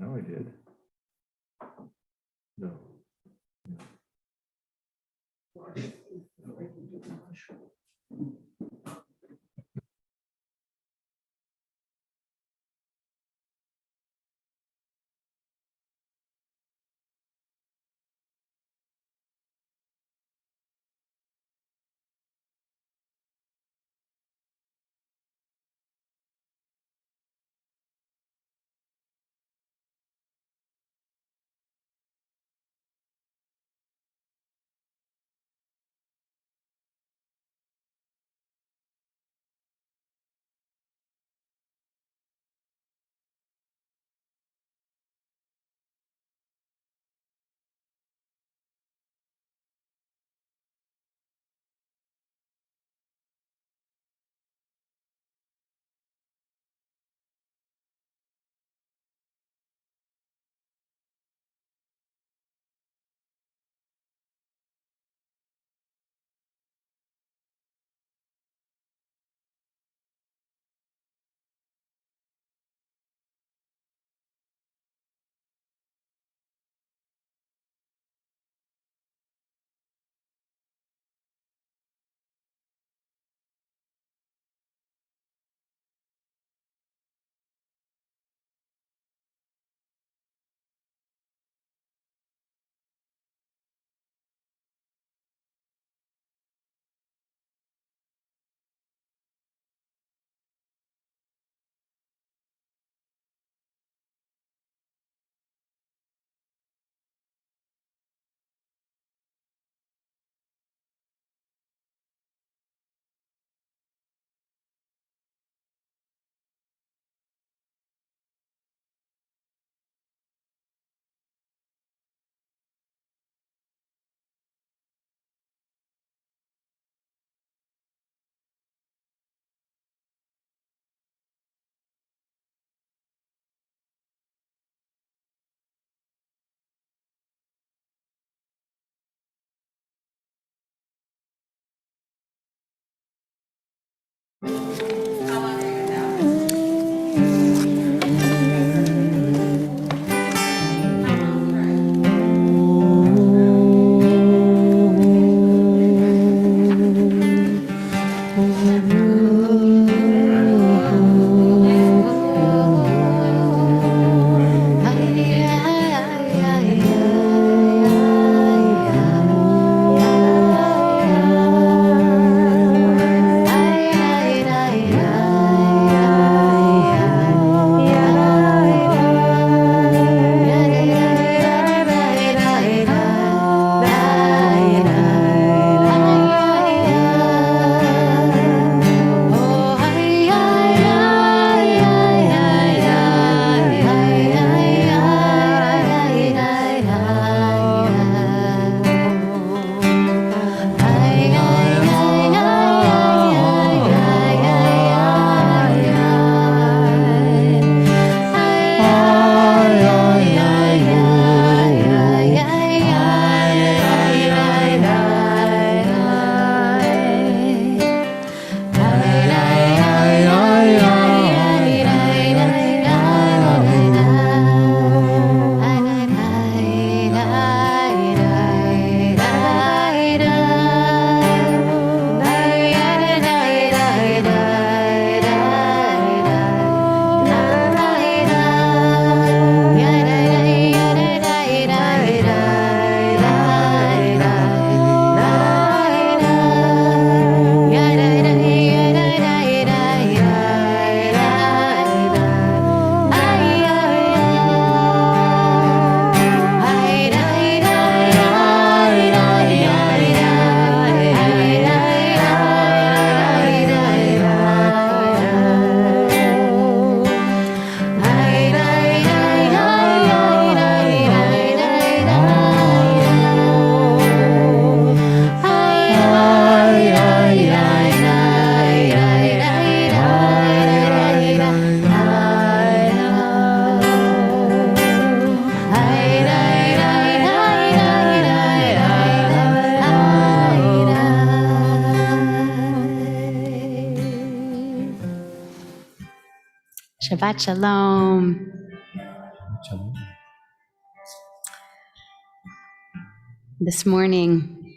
Now I did. No. Shabbat Shalom. This morning,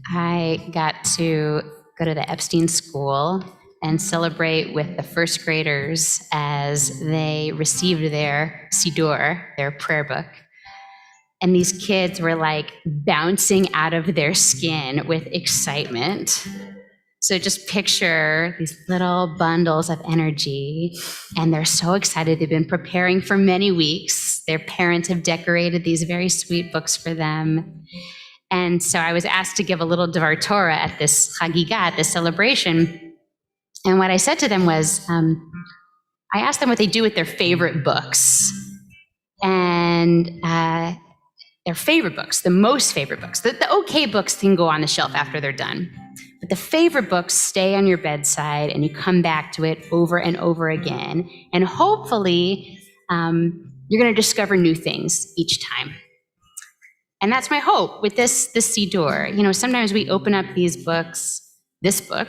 I got to go to the Epstein School and celebrate with the first graders as they received their Siddur, their prayer book. And these kids were like bouncing out of their skin with excitement. So just picture these little bundles of energy, and they're so excited. They've been preparing for many weeks. Their parents have decorated these very sweet books for them. And so I was asked to give a little Dvar Torah at this Chagigah, at this celebration. And what I said to them was, I asked them what they do with their favorite books. And their favorite books, the most favorite books, the okay books can go on the shelf after they're done. But the favorite books stay on your bedside and you come back to it over and over again. And hopefully, you're going to discover new things each time. And that's my hope with this Siddur. You know, sometimes we open up these books, this book,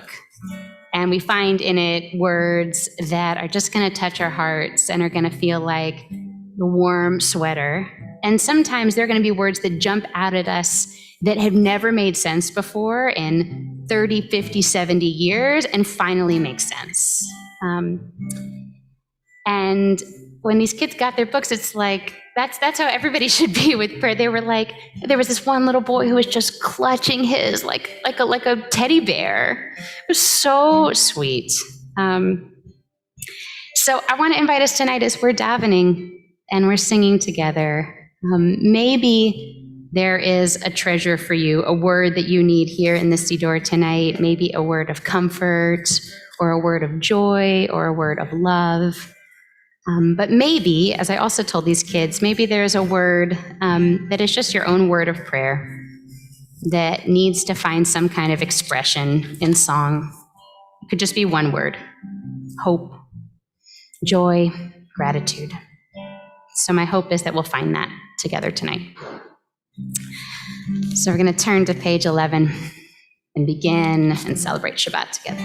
and we find in it words that are just going to touch our hearts and are going to feel like the warm sweater. And sometimes they're going to be words that jump out at us that have never made sense before in 30, 50, 70 years and finally make sense. And when these kids got their books, it's like, that's how everybody should be with prayer. They were like, there was this one little boy who was just clutching his like a teddy bear. It was so sweet. So I want to invite us tonight as we're davening and we're singing together. Maybe there is a treasure for you, a word that you need here in the Siddur tonight, maybe a word of comfort or a word of joy or a word of love. But maybe, as I also told these kids, maybe there's a word that is just your own word of prayer that needs to find some kind of expression in song. It could just be one word: hope, joy, gratitude. So my hope is that we'll find that together tonight. So we're going to turn to page 11 and begin and celebrate Shabbat together.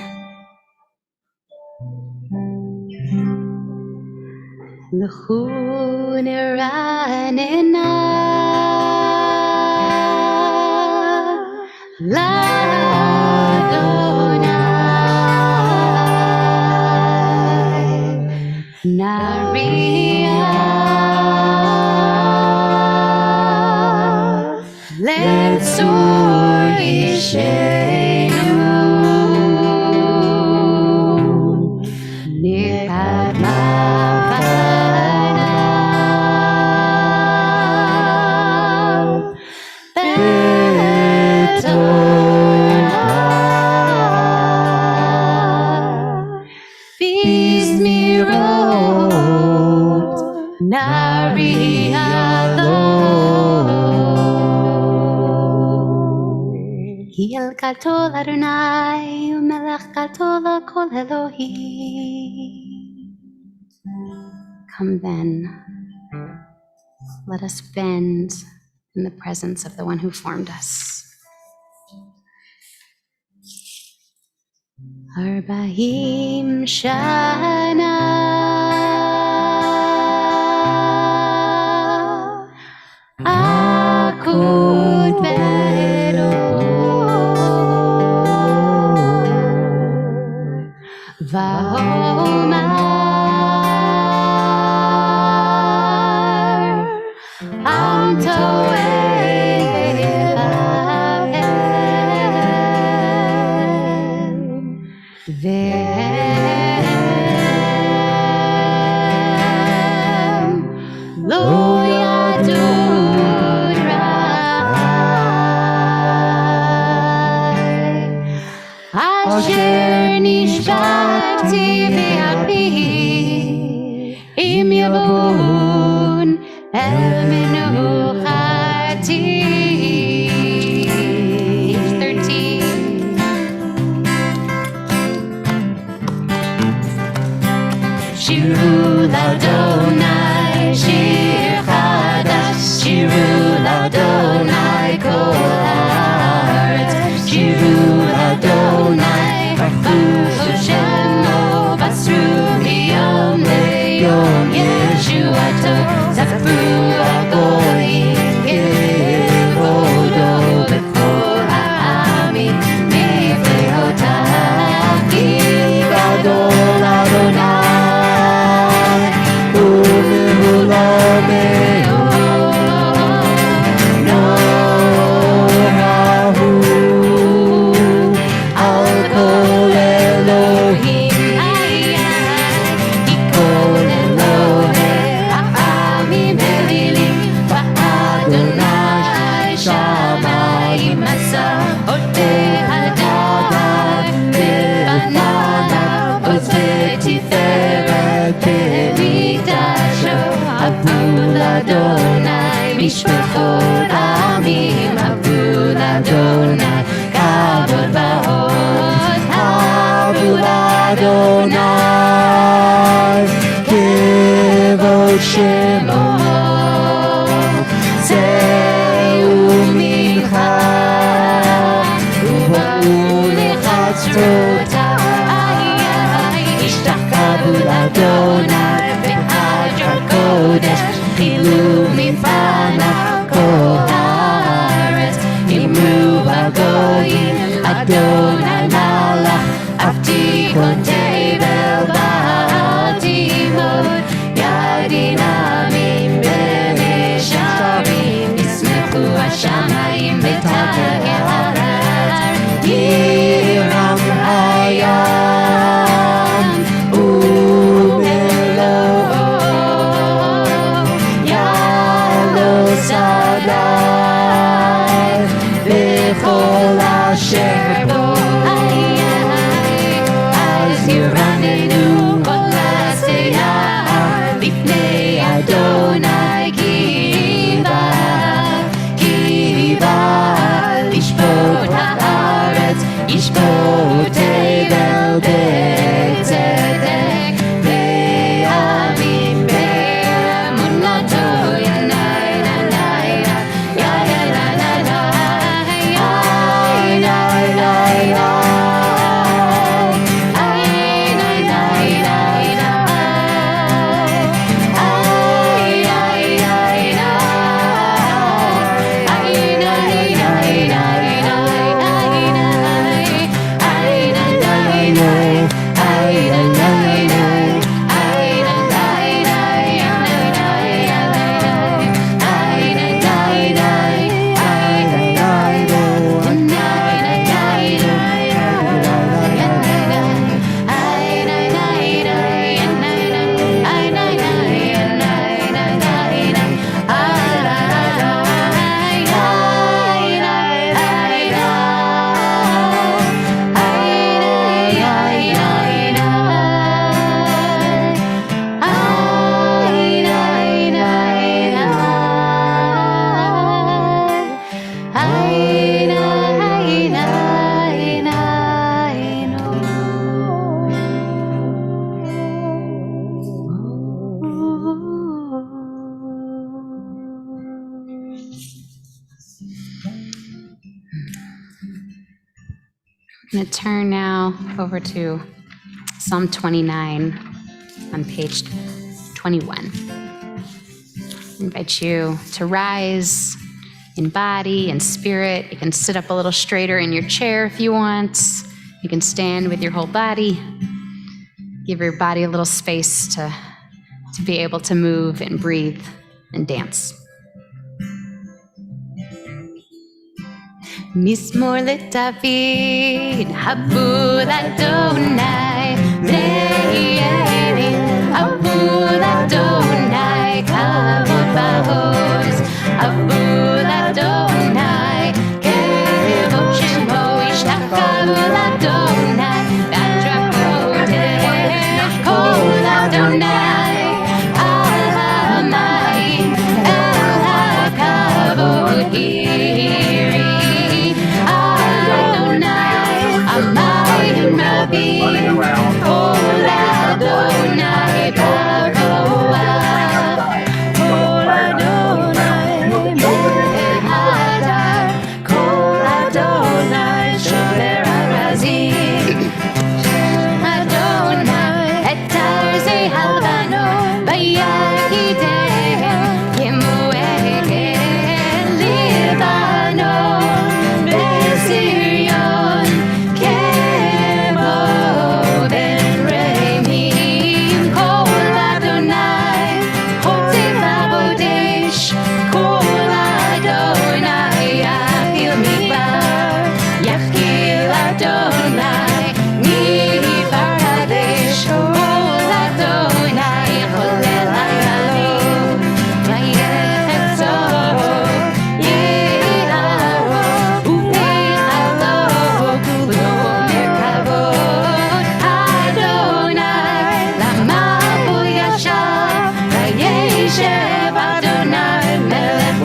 L'chu niranena l'Adonai Nariah Letzur Ishenu Nikat Gadol Adonai Melech Gadol Kol Elohim. Come then, let us bend in the presence of the one who formed us. Arba'im Shana Akud Be'eloh Va'omar Am To'eh Elohim Ve'em Lo Yadu Rai Asher Nishbati Be'api Im Yavun El Menuchati. 13. Shiru l'Adonai Shir Chadash Shiru l'Adonai Kol Haaretz Shiru l'Adonai Baruch Shemo Basru Miyom Le'yom Yeshuato Zafru Agoyim Kevod משפחות עמים עברו לאדוני כבוד ועוז עברו לאדוני כבוד שמו צאו מנחה ובואו לחצרותיי השתחוו לאדוני בהר קודש חילו מפניו כל הארץ אמרו הגויים אדוני מלך עבדך תבל בעל תימוד ידין עמים במישרים ישמחו השמיים ותגל הארץ ירם הים ומלואו יעלו שדי בכל אשר בו אז ירננו כל השיער לפני אדוני כי בא לשפוט הארץ ישפוט תבל בצדק ויאמין באמונתו I'm going to turn now over to Psalm 29 on page 21. I invite you to rise in body and spirit. You can sit up a little straighter in your chair if you want. You can stand with your whole body. Give your body a little space to be able to move and breathe and dance. Mizmor leDavid, habul Adonai, ve'yerim, habul Adonai, kavod va'oz, habul Adonai, kevod shemo, ishtachavu Adonai, v'adrakodesh, kol Adonai, al ha'mayim, el ha'kavod Kol Adonai Baroa, Kol Adonai Mehadar, Kol Adonai Shomer Harazim, Adonai Etar Zehalvano, Vayagideh, Kemuegel Libanon, Besirion, Adonai melech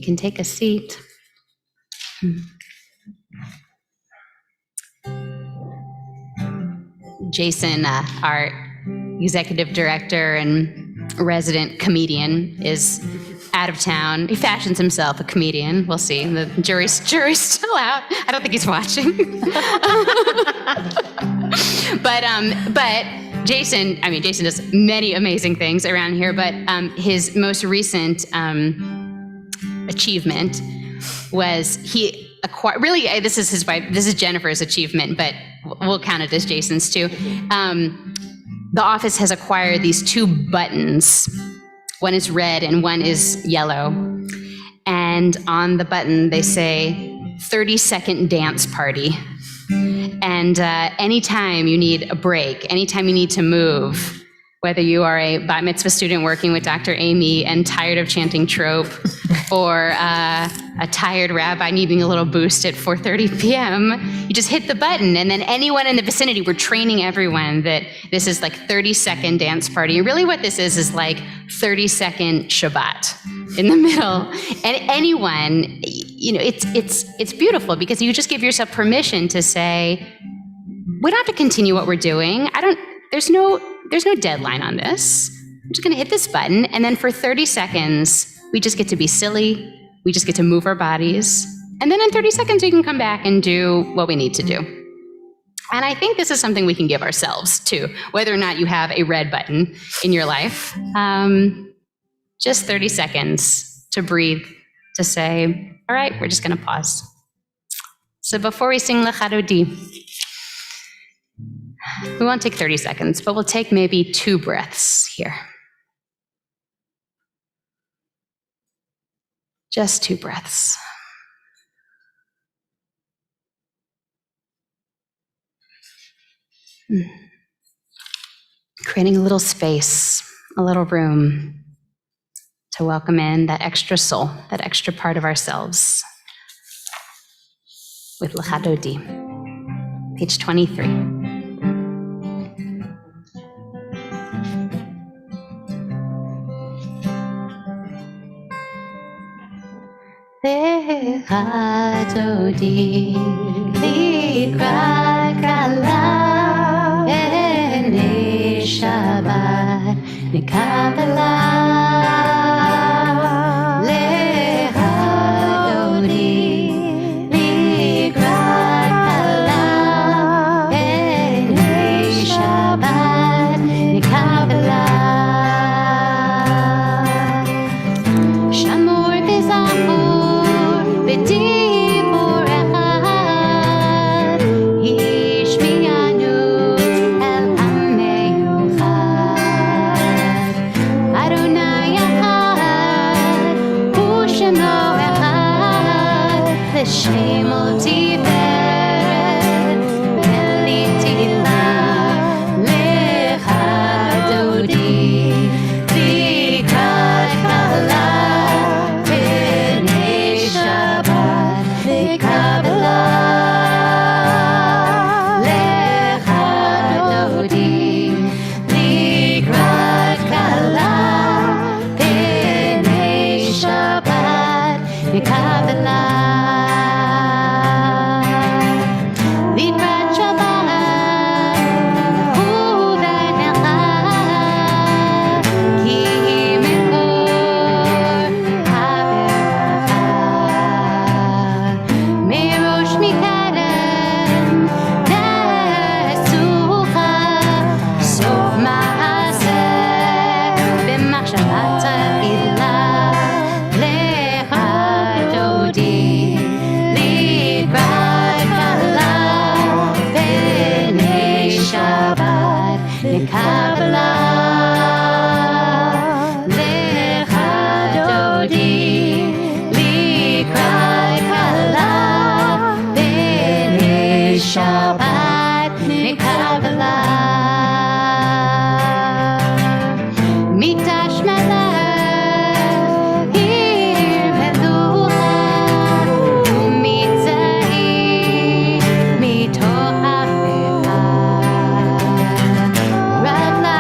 can take a seat. Jason, our executive director and resident comedian, is out of town. He fashions himself a comedian. We'll see. The jury's still out. I don't think he's watching. But Jason does many amazing things around here, but his most recent achievement was he acquired, really, this is his wife, this is Jennifer's achievement, but we'll count it as Jason's too. The office has acquired these two buttons. One is red and one is yellow. And on the button, they say 30-second dance party. And anytime you need a break, anytime you need to move, whether you are a bat mitzvah student working with Dr. Amy and tired of chanting trope, or a tired rabbi needing a little boost at 4:30 p.m., you just hit the button, and then anyone in the vicinity, we're training everyone that this is like 30-second dance party. And really what this is like 30-second Shabbat in the middle. And anyone, it's beautiful because you just give yourself permission to say, we don't have to continue what we're doing. There's no deadline on this. I'm just gonna hit this button, and then for 30 seconds, we just get to be silly, we just get to move our bodies, and then in 30 seconds, we can come back and do what we need to do. And I think this is something we can give ourselves too, whether or not you have a red button in your life. Just 30 seconds to breathe, to say, all right, we're just gonna pause. So before we sing L'Chadodi, we won't take 30 seconds, but we'll take maybe 2 breaths here. Just 2 breaths. Creating a little space, a little room to welcome in that extra soul, that extra part of ourselves with L'Chadodi, page 23. L'Chadodi, likrat kala, ene Shabbat, Kabbalat. L'Chadodi, likrat kala, ene Shabbat, Kabbalat. Shamor v'zachor. Right.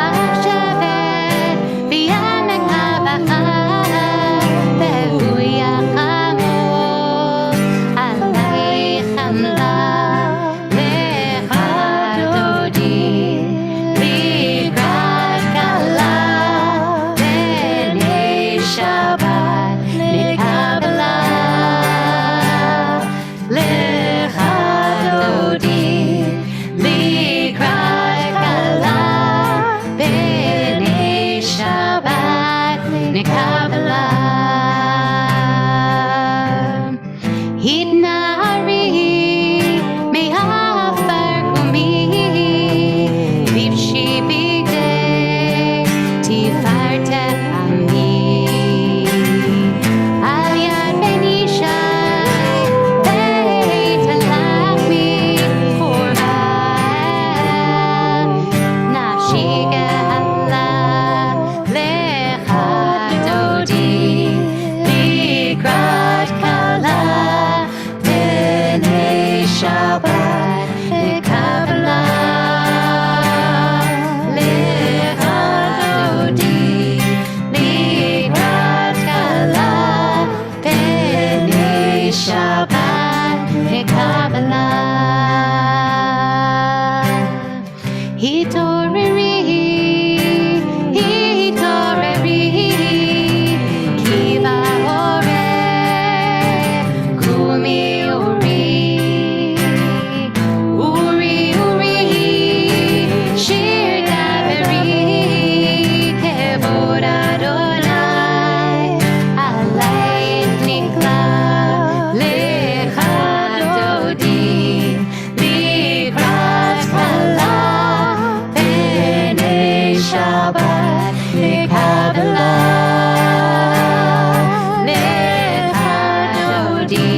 Hitoreri, hitoreri, kiva ore, kumi uri, uri, uri, shir daveri, kevod Adonai, alay nikla, lecha dodi, likrat kala, b'nei Shabbat, Kabbalat, lecha dodi,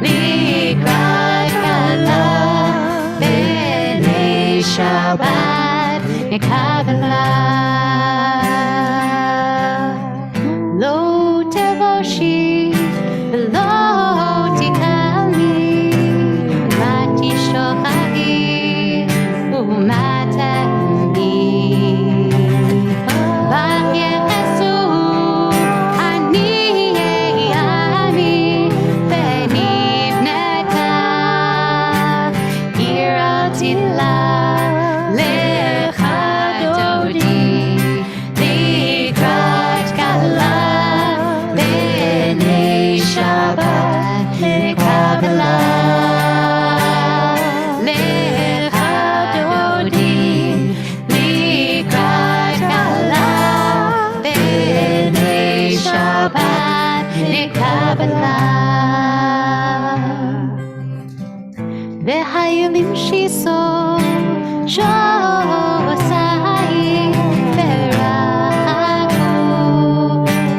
likrat kala, b'nei Shabbat, Kabbalat. Lo tevoshi, lo tikali, mati shochagi, umatani. V'yechesu, ani v'nivneta, ir al titla, lecha dodi, likrat kala, b'nei Shabbat, Kabbalat, lecha dodi, likrat kala, b'nei Shabbat, Kabbalat. V'hayalim shiso, shosai, v'rachaku,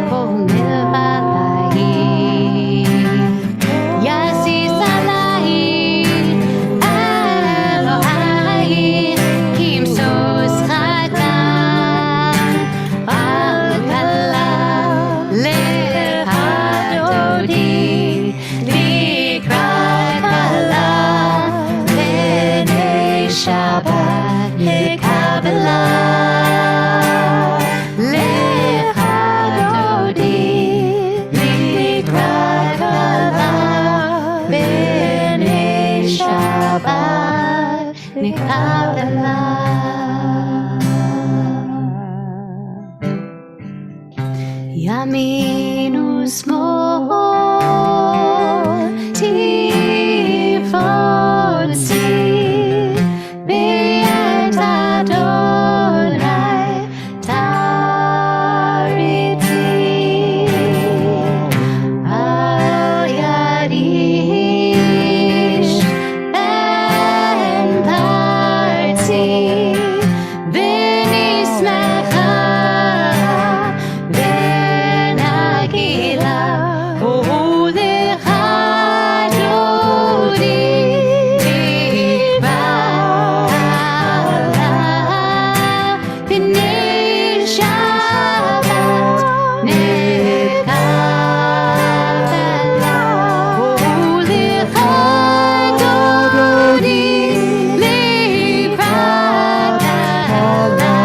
kol milvadai. Yasis alai, Elohai, kimsos chatan, al kala, lecha dodi, likrat kala, b'nei Shabbat, Kabbalat, lecha dodi, likrat kala, b'nei Shabbat, Kabbalat. Yamin u'smol, tifotzi, b'yet Adonai taritzi, al yad ish ben parti, v'nismecha, v'nagila, u'lecha dodi, likrat, b'nei Shabbat, Kabbalat, u'lecha dodi, likrat kala,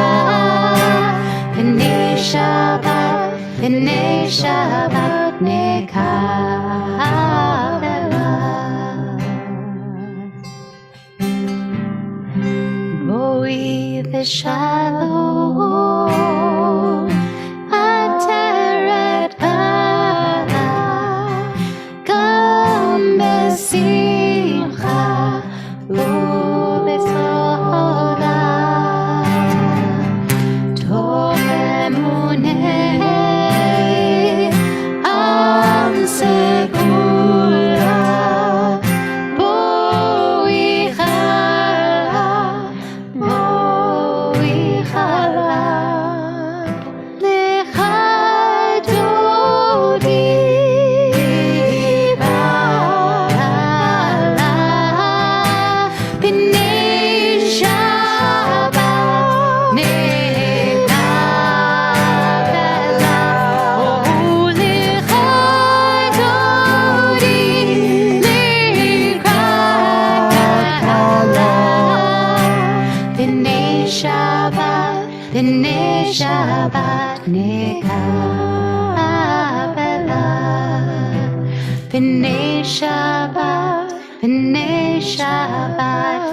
b'nei Shabbat, b'nei Shabbat, Kabbalat. Boi v'shalom, ateret ala, gam b'simcha, u'b'sola, tov emunei, am segula, boi chala, boi chala, lecha dodi, b'ala, b'nei Shabbat, Kabbalat, u'lecha dodi, likrat kala, b'nei Shabbat, b'nei Shabbat, Kabbalat, b'nei Shabbat, b'nei Shabbat,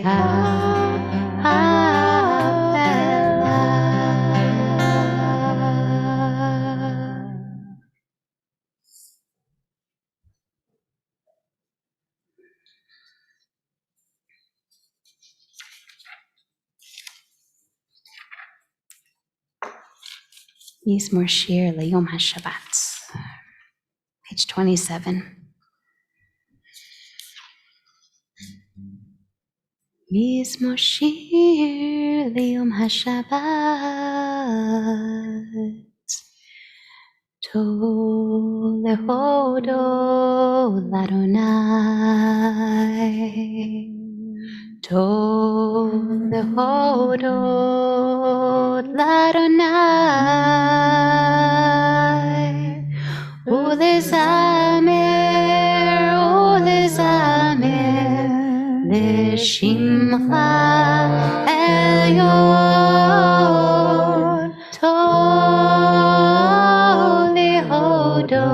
Kabbalat. Mizmor Shir Leyom HaShabbat, page 27. Mizmor Shir Leyom HaShabbat, Tov lehodo l'Adonai, Tov lehodo l'Adonai, ulezamer l'shimcha elyon, Tov lehodo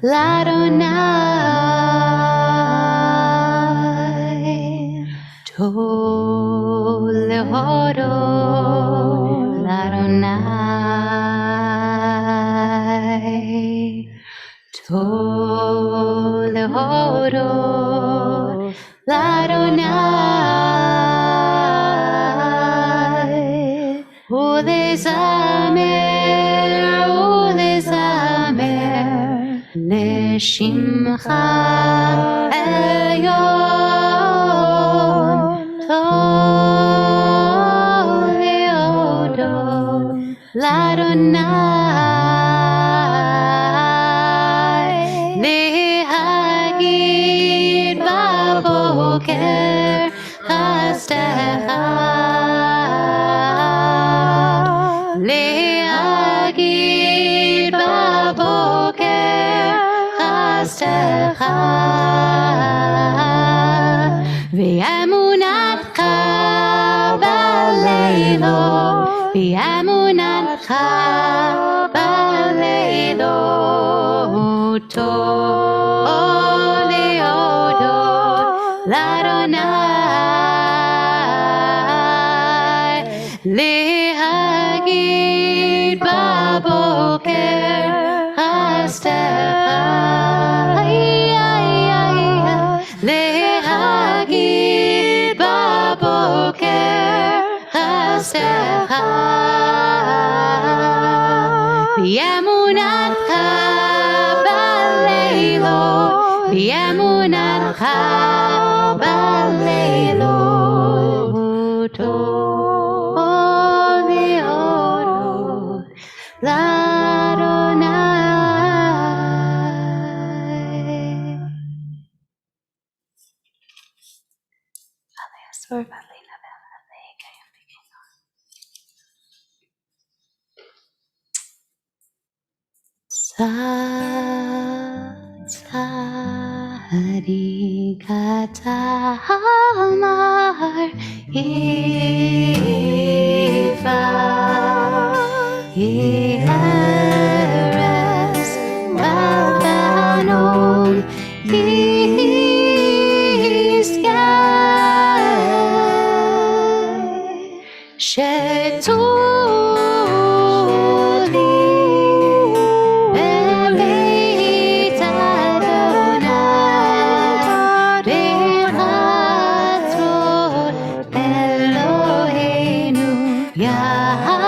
l'Adonai, Tov lehodo l'Adonai, Tov lehodo l'Adonai, ulezamer l'shimcha elyon, Tov lehodo l'Adonai, להגיד בבוקר חסדך, להגיד בבוקר חסדך, ואמונתך בלילות, ואמונתך בלילות, טוב להודות לאדוני, להגיד בבוקר חסדך, להגיד בבוקר חסדך, באמונתך בלילות, באמונתך בלילות, טוב להודות לאדוני. Sor Valena Vela Kayam Beginnon. Sarigata Amar Ifa Yeres Malvanon שתולי בבית אדוני, ברצון אלוהינו יפריחו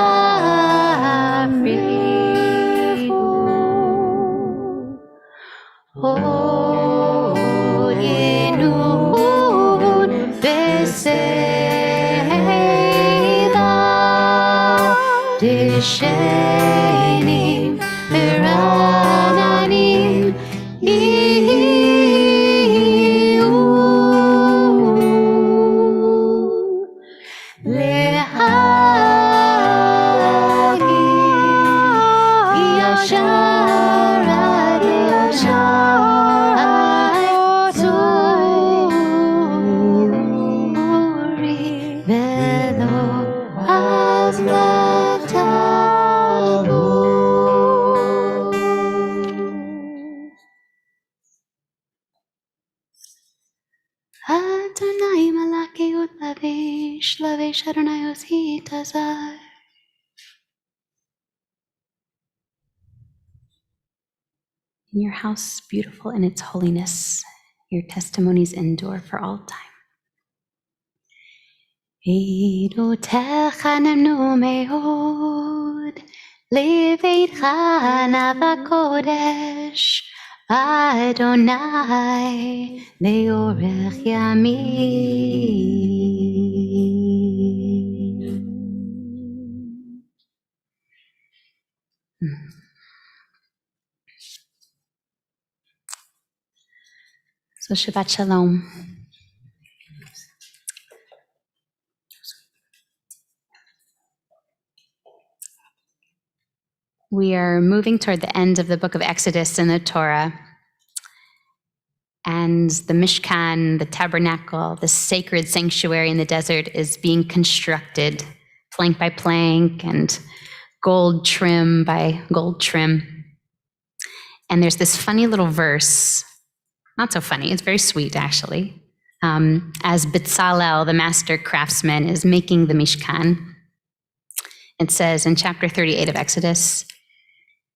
עוינות וסלע דשנים ורעננים יהיו להגיד ישר עד ישר צורי ולא עזבת בו. Adonai Malaki Lavish, Lavish Adonai Ositazar. Your house beautiful in its holiness, your testimonies endure for all time. עדותיך נמנו מאוד, לביתך נבקודש, אדוני, לאורך ימים. So Shabbat Shalom. We are moving toward the end of the book of Exodus in the Torah. And the Mishkan, the tabernacle, the sacred sanctuary in the desert is being constructed plank by plank and gold trim by gold trim. And there's this funny little verse, not so funny, it's very sweet actually, as Bezalel, the master craftsman, is making the Mishkan. It says in chapter 38 of Exodus,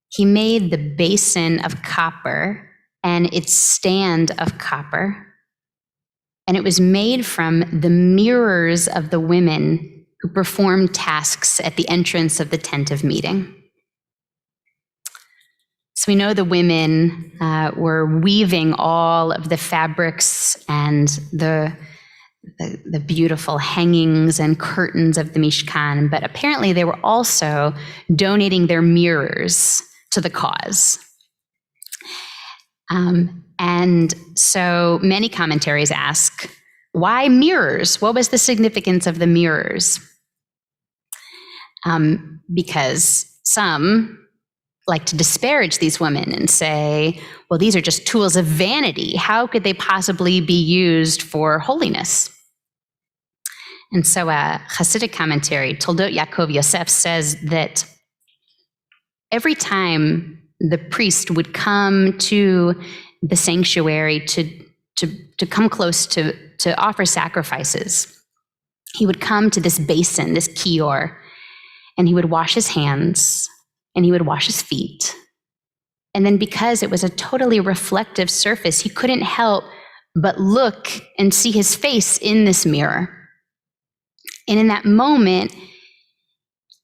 he made the basin of copper and its stand of copper, and it was made from the mirrors of the women who performed tasks at the entrance of the tent of meeting. So we know the women were weaving all of the fabrics and the beautiful hangings and curtains of the Mishkan, but apparently they were also donating their mirrors to the cause. And so many commentaries ask, why mirrors? What was the significance of the mirrors? Because some like to disparage these women and say, well, these are just tools of vanity. How could they possibly be used for holiness? And so a Hasidic commentary, Toldot Yaakov Yosef, says that every time the priest would come to the sanctuary to come close to offer sacrifices, he would come to this basin, this kior, and he would wash his hands and he would wash his feet. And then because it was a totally reflective surface, he couldn't help but look and see his face in this mirror. And in that moment,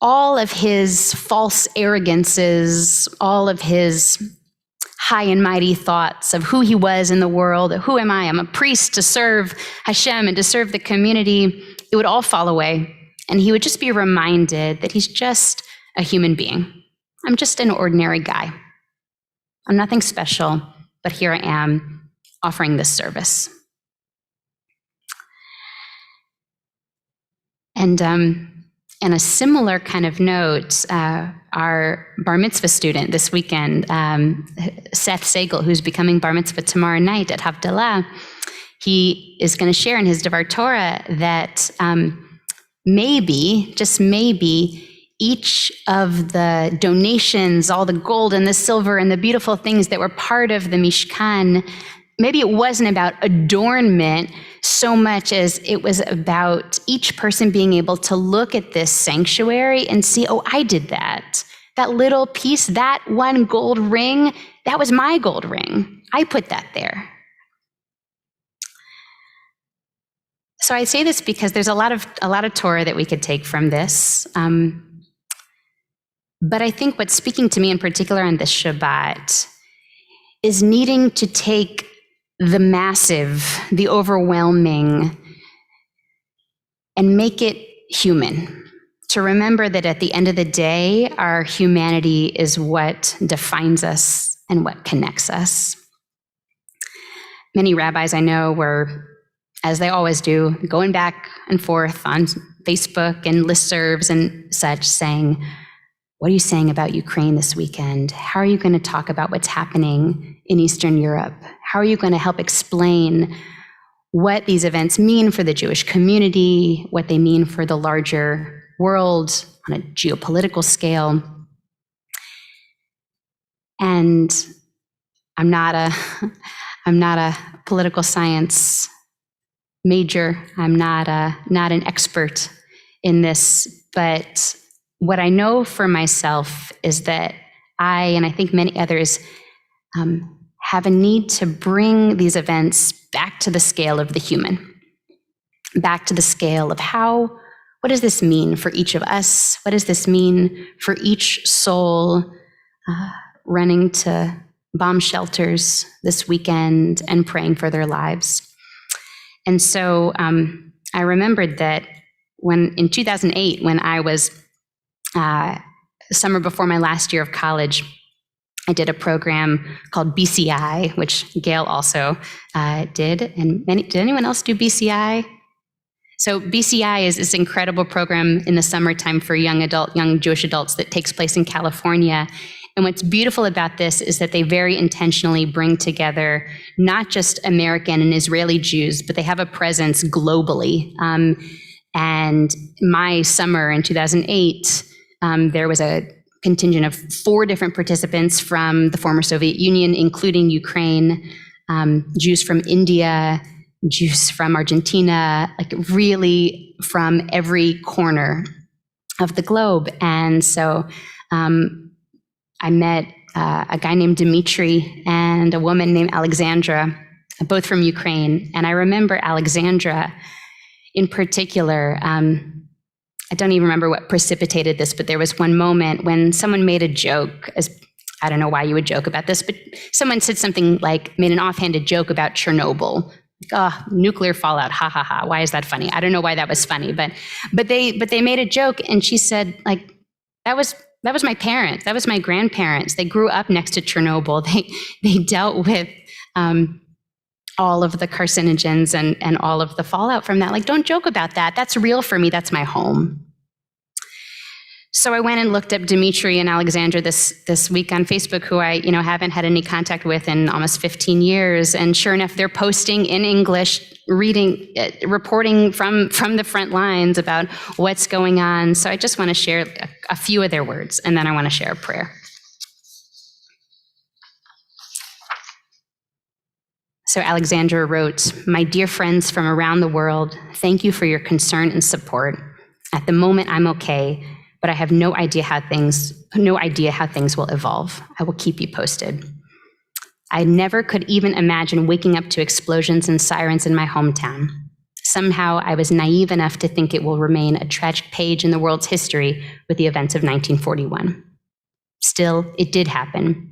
all of his false arrogances, all of his high and mighty thoughts of who he was in the world, who am I? I'm a priest to serve Hashem and to serve the community. It would all fall away. And he would just be reminded that he's just a human being. I'm just an ordinary guy. I'm nothing special, but here I am offering this service. And on a similar kind of note, our bar mitzvah student this weekend, Seth Sagel, who's becoming bar mitzvah tomorrow night at Habdallah, he is going to share in his Devar Torah that maybe, just maybe, each of the donations, all the gold and the silver and the beautiful things that were part of the Mishkan, maybe it wasn't about adornment so much as it was about each person being able to look at this sanctuary and see, oh, I did that. That little piece, that one gold ring, that was my gold ring. I put that there. So I say this because there's a lot of Torah that we could take from this. But I think what's speaking to me in particular on this Shabbat is needing to take the massive, the overwhelming, and make it human. To remember that at the end of the day, our humanity is what defines us and what connects us. Many rabbis I know were, as they always do, going back and forth on Facebook and listservs and such, saying, what are you saying about Ukraine this weekend? How are you going to talk about what's happening in Eastern Europe? How are you going to help explain what these events mean for the Jewish community, what they mean for the larger world on a geopolitical scale? And I'm not a political science major. I'm not an expert in this, but what I know for myself is that I, and I think many others, have a need to bring these events back to the scale of the human, back to the scale of how what does this mean for each of us? What does this mean for each soul running to bomb shelters this weekend and praying for their lives? And so I remembered that in 2008, when I was summer before my last year of college, I did a program called BCI, which Gail also did. And did anyone else do BCI? So BCI is this incredible program in the summertime for young Jewish adults that takes place in California. And what's beautiful about this is that they very intentionally bring together not just American and Israeli Jews, but they have a presence globally. And my summer in 2008, there was a contingent of 4 different participants from the former Soviet Union, including Ukraine, Jews from India, Jews from Argentina, like really from every corner of the globe. And so I met a guy named Dmitry and a woman named Alexandra, both from Ukraine. And I remember Alexandra in particular, I don't even remember what precipitated this, but there was one moment when someone made a joke, I don't know why you would joke about this, but someone said something like, made an offhanded joke about Chernobyl. Oh, nuclear fallout, ha ha ha. Why is that funny? I don't know why that was funny, but they made a joke, and she said, like, that was my parents, that was my grandparents. They grew up next to Chernobyl. They dealt with all of the carcinogens and all of the fallout from that. Like, don't joke about that. That's real for me. That's my home. So I went and looked up Dmitry and Alexandra this week on Facebook, who I haven't had any contact with in almost 15 years. And sure enough, they're posting in English, reporting from the front lines about what's going on. So I just want to share a few of their words, and then I want to share a prayer. So Alexandra wrote, "My dear friends from around the world, thank you for your concern and support. At the moment, I'm okay, but I have no idea how things will evolve. I will keep you posted. I never could even imagine waking up to explosions and sirens in my hometown. Somehow, I was naive enough to think it will remain a tragic page in the world's history with the events of 1941. Still, it did happen.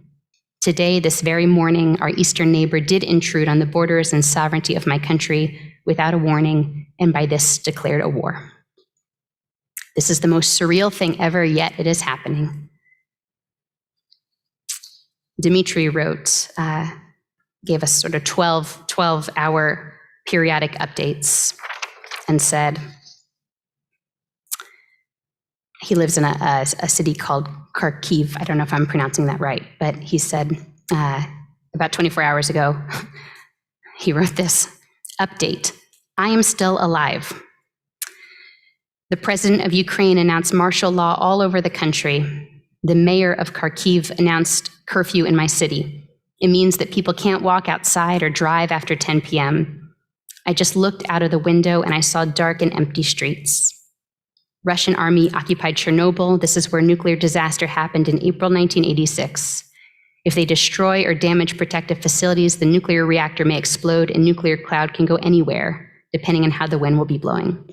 Today, this very morning, our eastern neighbor did intrude on the borders and sovereignty of my country without a warning, and by this declared a war. This is the most surreal thing ever, yet it is happening." Dmitry wrote, gave us sort of 12-hour periodic updates and said, he lives in a city called Kharkiv. I don't know if I'm pronouncing that right, but he said about 24 hours ago, he wrote this, "Update, I am still alive. The president of Ukraine announced martial law all over the country. The mayor of Kharkiv announced curfew in my city. It means that people can't walk outside or drive after 10 p.m. I just looked out of the window and I saw dark and empty streets. Russian army occupied Chernobyl. This is where nuclear disaster happened in April 1986. If they destroy or damage protective facilities, the nuclear reactor may explode and nuclear cloud can go anywhere, depending on how the wind will be blowing.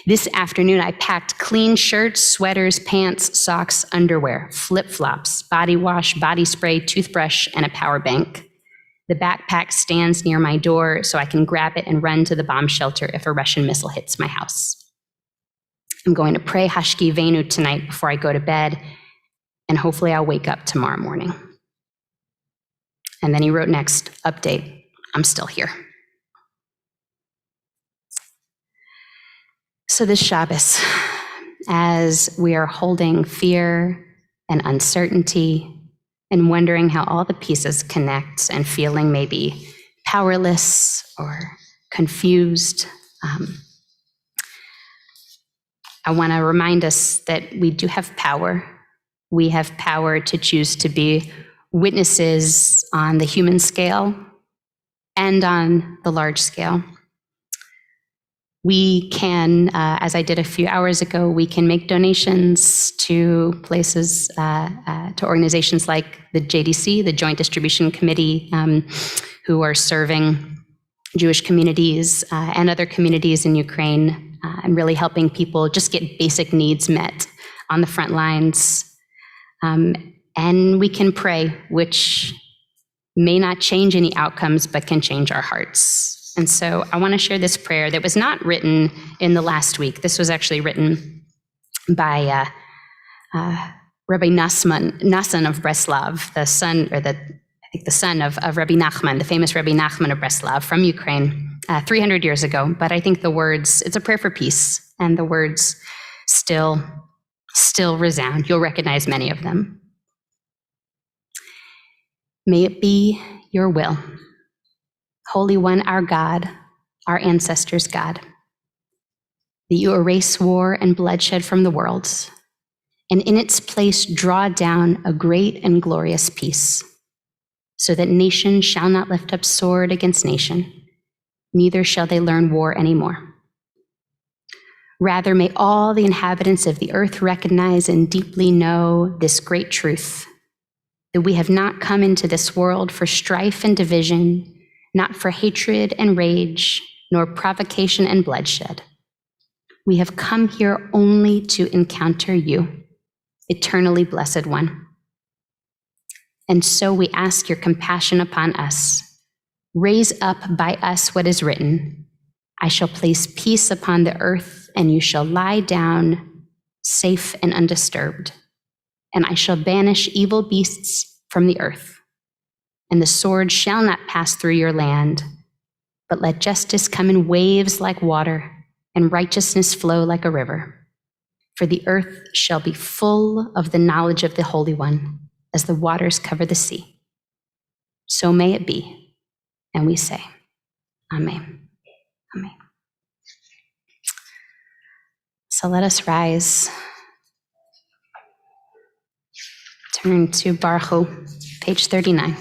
This afternoon, I packed clean shirts, sweaters, pants, socks, underwear, flip-flops, body wash, body spray, toothbrush, and a power bank. The backpack stands near my door so I can grab it and run to the bomb shelter if a Russian missile hits my house. I'm going to pray Hashki Venu tonight before I go to bed, and hopefully I'll wake up tomorrow morning." And then he wrote next, "Update, I'm still here." So this Shabbos, as we are holding fear and uncertainty and wondering how all the pieces connect and feeling maybe powerless or confused, I want to remind us that we do have power. We have power to choose to be witnesses on the human scale and on the large scale. We can, as I did a few hours ago, we can make donations to places, to organizations like the JDC, the Joint Distribution Committee, who are serving Jewish communities and other communities in Ukraine. and really helping people just get basic needs met on the front lines. And we can pray, which may not change any outcomes, but can change our hearts. And so I want to share this prayer that was not written in the last week. This was actually written by Rabbi Nassan of Breslov, the son of Rabbi Nachman, the famous Rabbi Nachman of Breslov from Ukraine, 300 years ago. But I think the words, it's a prayer for peace, and the words still resound. You'll recognize many of them. May it be your will, Holy One, our God, our ancestors' God, that you erase war and bloodshed from the world, and in its place draw down a great and glorious peace, so that nation shall not lift up sword against nation, neither shall they learn war anymore. Rather, may all the inhabitants of the earth recognize and deeply know this great truth, that we have not come into this world for strife and division, not for hatred and rage, nor provocation and bloodshed. We have come here only to encounter you, eternally blessed one. And so we ask your compassion upon us. Raise up by us what is written. I shall place peace upon the earth, and you shall lie down safe and undisturbed. And I shall banish evil beasts from the earth. And the sword shall not pass through your land, but let justice come in waves like water, and righteousness flow like a river. For the earth shall be full of the knowledge of the Holy One, as the waters cover the sea. So may it be. And we say, Amen. Amen. So let us rise. Turn to Baruch, page 39.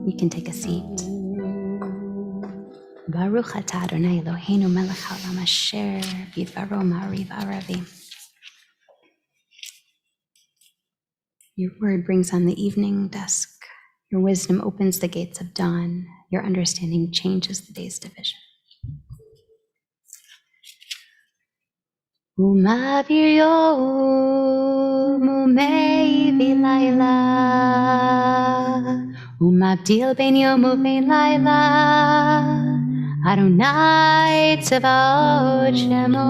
You can take a seat. Baruch atah Adonai Eloheinu melech haolam asher bidvaro ma'ariv aravi. Your word brings on the evening dusk. Your wisdom opens the gates of dawn. Your understanding changes the day's division. Umavir yom umevi laila, umabdil ben yom uvein laila, Adonai tzavaot shemo,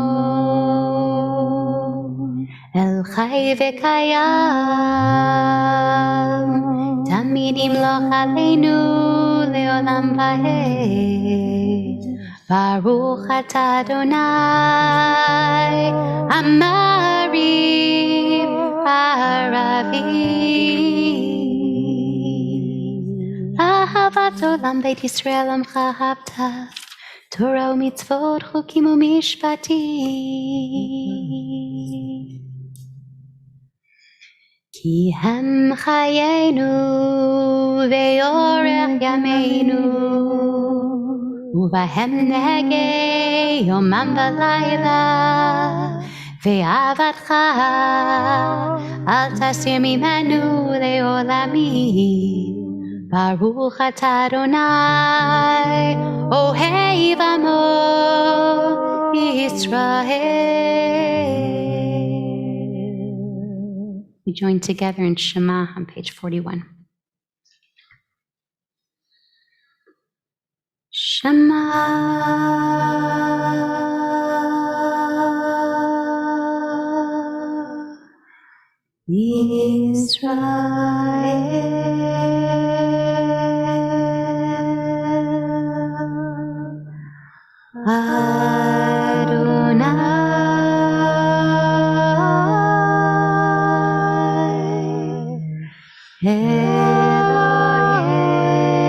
El chai v'kayam, tamid yimloch aleinu leolam va'ed. Baruch atah Adonai, Amariv Aravi. Ahavat olam beit Yisrael amcha habta, Torah u'mitzvot chukim u'mishpatim. כי הם חיינו ואורך ימינו, ובהם נהגה יומם ולילה, ואהבתך אל תסיר ממנו לעולמי. ברוך אתה אדוני אוהב עמו ישראל. We join together in Shema on page 41. Shema Israel Adonai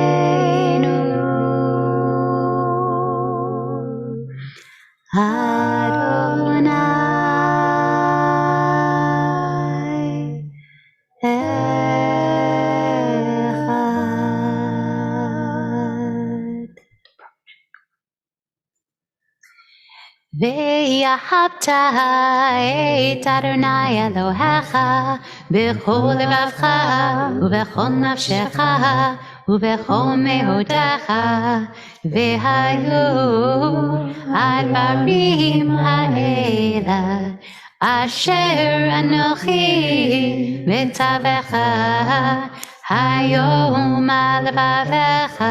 Eloheinu Adonai Echad. ואהבת את אדוני אלוהיך בכל לבבך ובכל נפשך ובכל מאודך, והיו הדברים האלה אשר אנוכי מצווך היום על לבביך,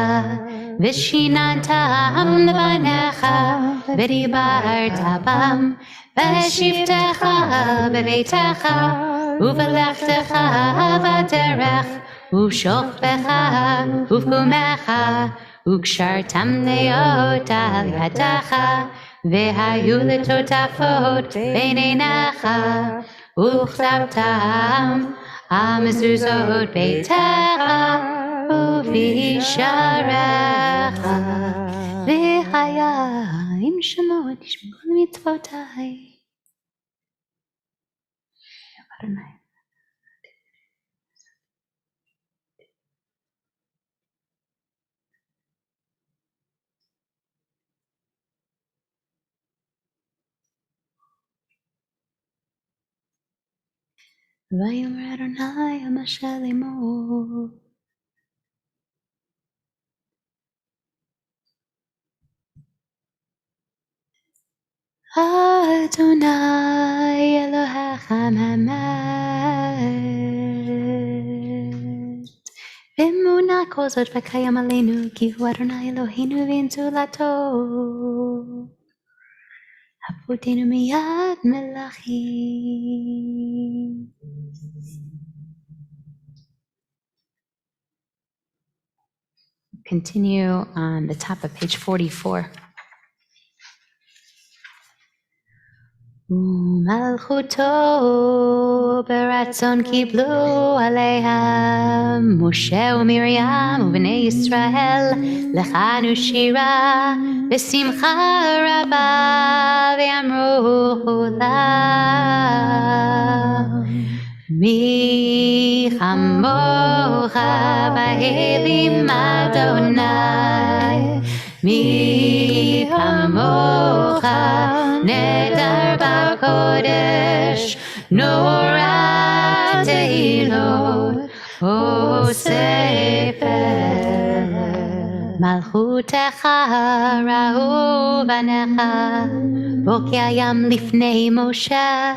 ושיננתם לבניך ודיברת בם בשבתך בביתך ובלכתך בדרך ובשוכבך ובקומך, וקשרתם להיות על ידך, והיו לטוטפות בין עיניך, וכתבתם על מזוזות ביתך ובשעריך. והיה אם שמות תשמעו למצוותיי. אדוני. ויאמר אדוני אל משה לאמור, אדוני אלוהיך באמת, ואמונה כל זאת וקיים עלינו, כי הוא אדוני אלוהינו ואין זולתו. הפותנו מיד מלכים. Continue on the top of page 44. ומלכותו ברצון קיבלו עליהם משה ומרים ובני ישראל, לחנו שירה בשמחה רבה ואמרו כולם, מי כמוך באלים אדוני, מי כמוך נדר בקודש, נורא תהילות וספר. מלכותך ראו בניך, בוקע ים לפני משה,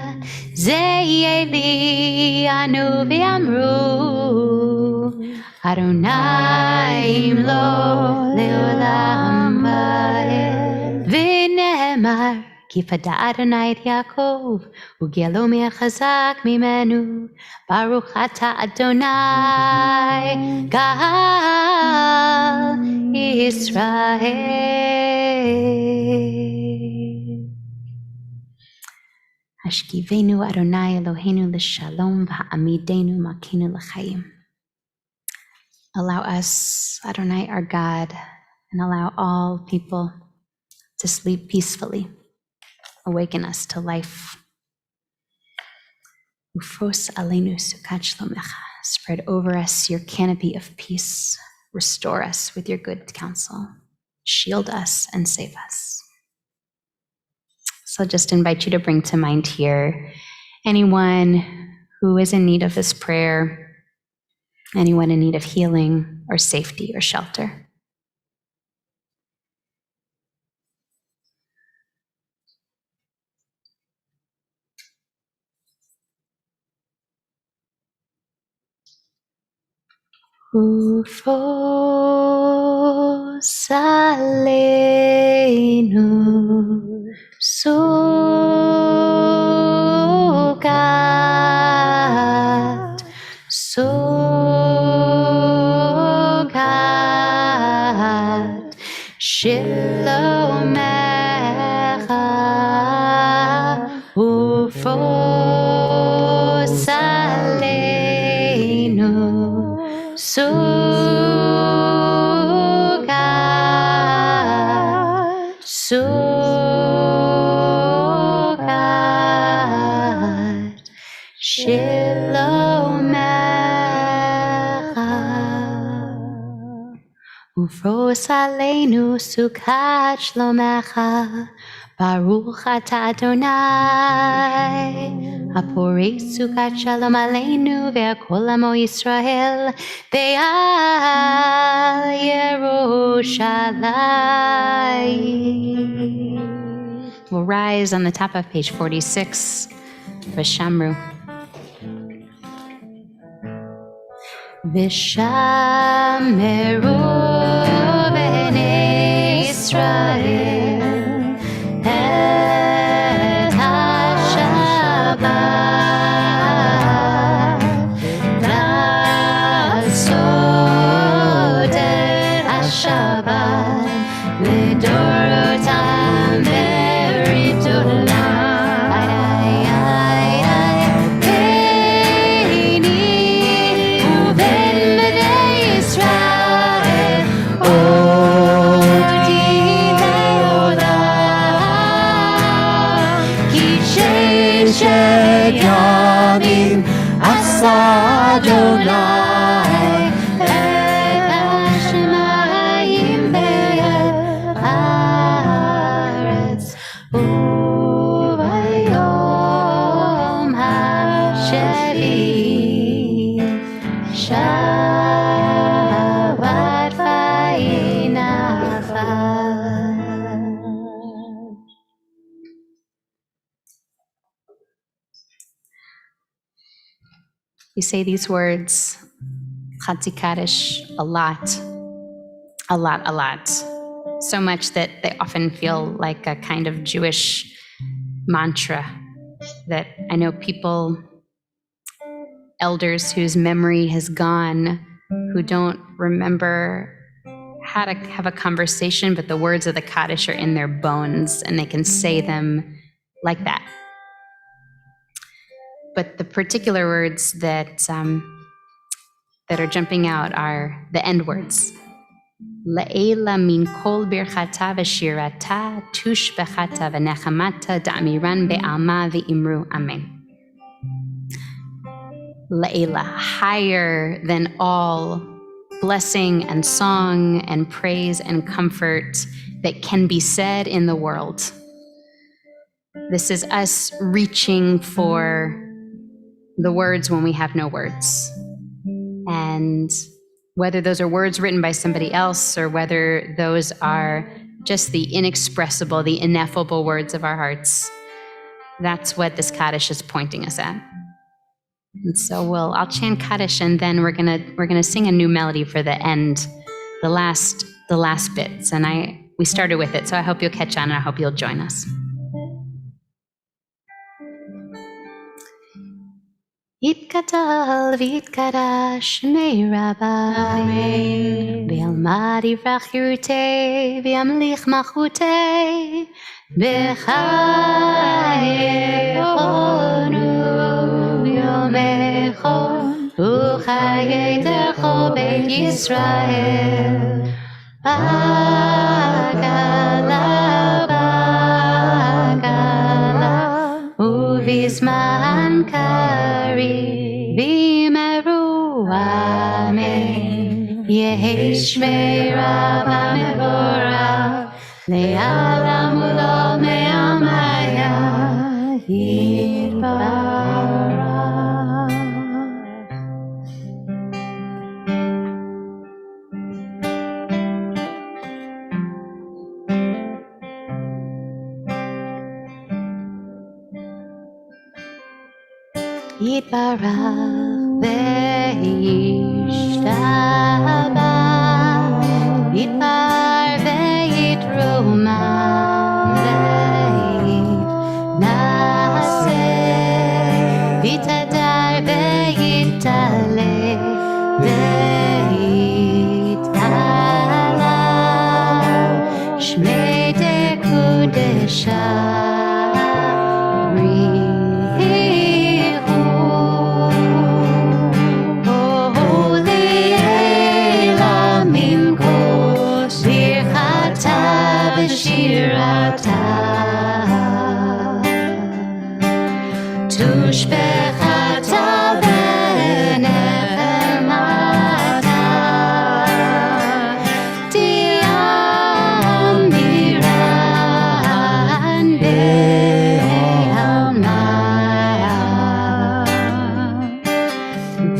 זה יהיה לי אנו ואמרו, אדוני ימלוך לעולם ועד. ונאמר, כי פדה אדוני את יעקב, וגאלו מהחזק ממנו, ברוך אתה אדוני גאל ישראל. השכיבנו אדוני אלוהינו לשלום, והעמידנו מלכנו לחיים. Allow us, Adonai our God, and allow all people to sleep peacefully. Awaken us to life. Ufos aleinu sukat shlomecha. Spread over us your canopy of peace. Restore us with your good counsel. Shield us and save us. So I'll just invite you to bring to mind here anyone who is in need of this prayer, anyone in need of healing or safety or shelter. Ufos aleinu sukat, sukat, shilomecha, ufos aleinu sukat, sukat, shilomecha. Ufros aleinu sukat shlomecha, Baruch atah Adonai, Haporei sukat shalom aleinu ve'kol amo Yisrael ve'al Yerushalayim. We'll rise on the top of page 46, V'shamru. V'shameru b'nei Yisrael et ha-Shabbat, לעשות את השבת לדורותם בריתו ימים עשה אדוני את השמיים והארץ וביום השביעי שבת ויהי נחת. We say these words, Chatzi Kaddish, a lot. So much that they often feel like a kind of Jewish mantra that I know people, elders whose memory has gone, who don't remember how to have a conversation, but the words of the Kaddish are in their bones and they can say them like that. But the particular words that are jumping out are the end words. Le'ela min kol birchata v'shirata tushbechata v'nechamata da'amiran be'alma v'imru amen. Le'ela, higher than all blessing and song and praise and comfort that can be said in the world. This is us reaching for the words when we have no words. And whether those are words written by somebody else or whether those are just the inexpressible, the ineffable words of our hearts, that's what this Kaddish is pointing us at. And so I'll chant Kaddish and then we're gonna sing a new melody for the end, the last bits. And we started with it, so I hope you'll catch on and I hope you'll join us. יתגדל ויתקדש שמי רבי, וילמד יפרח ירותי וימליך מלכותי, בחיי חונו יומךו וחיי דרכו בית ישראל. בגלה ובזמן Kari Bimeru Amen Yehesh Meira Mevora Le'alam Ulo Me'amaya Yitbarach Yitbarach ve'yishtabach Yitbar ve'yitrumam ve'yitnaseh V'yitadar ve'yitaleh ve'yit'ala Shmei Dekudesha Tushbechata v'nechemata Di'amiran be'almaya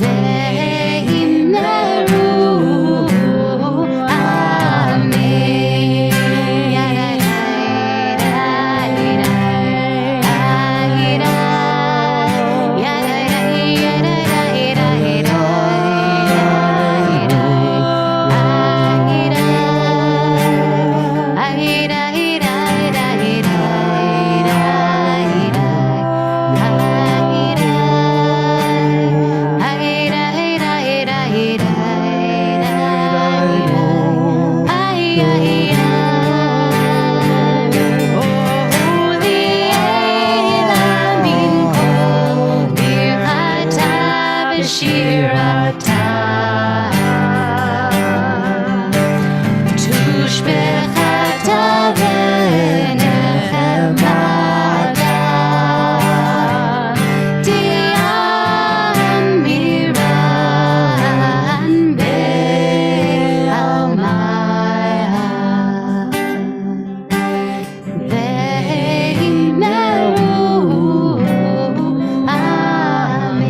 Ve'imneru amen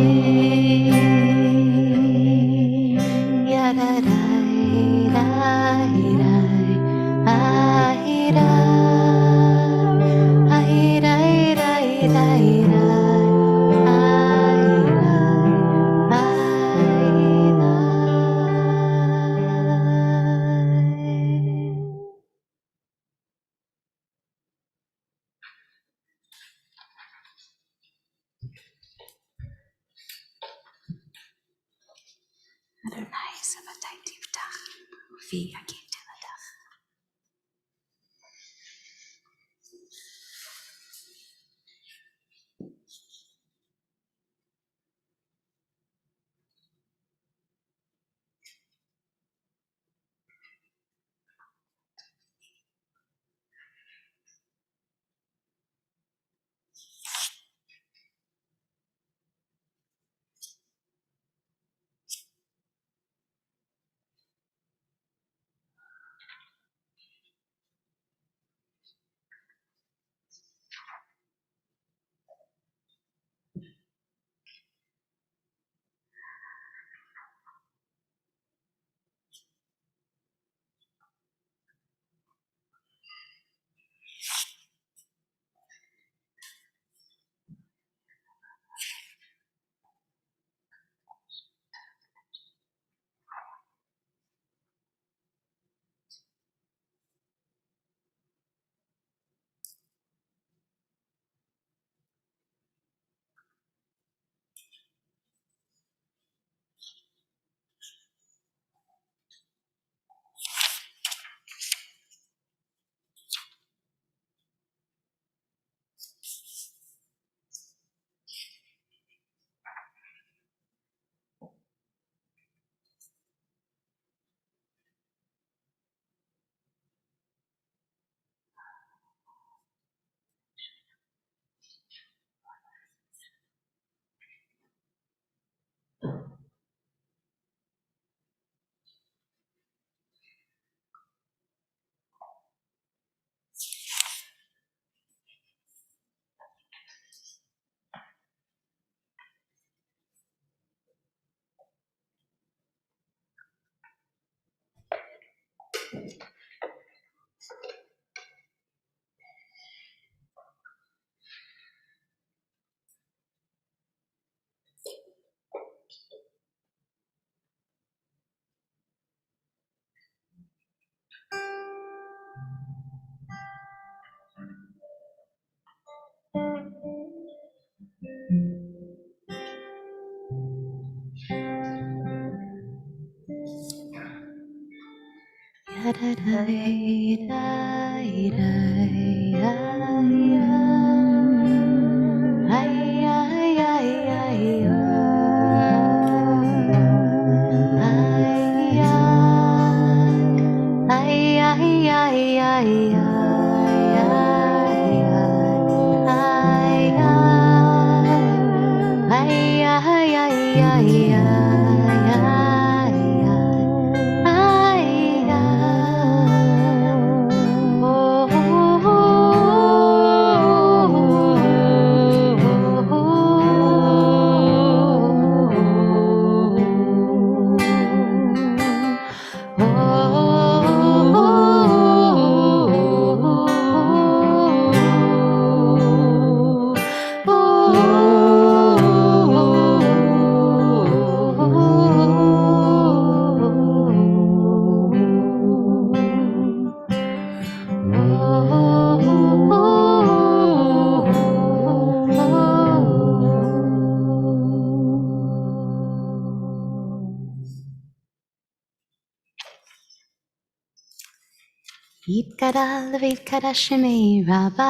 יתגדל ויתקדש שמי רבי,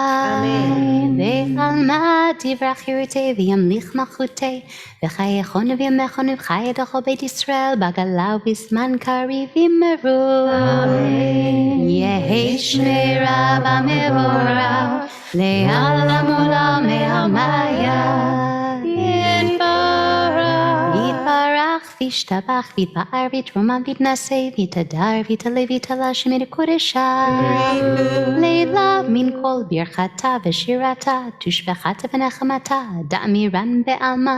ועלמא תברח חירותי וימליך מלכותי, וחייכון וימכון ובחי ידך בית ישראל, בגלה ובזמן קריב ימרו. יהי שמירה במבורר, לעלם עולם מעלמיה. יתברך וישתבח ויתפאר ויתרומם ויתנשא ויתהדר ויתעלה ויתעלה שמי לקודשה. לילה מן כל ברכתה ושירתה תושבחתה ונחמתה דאמירן בעלמא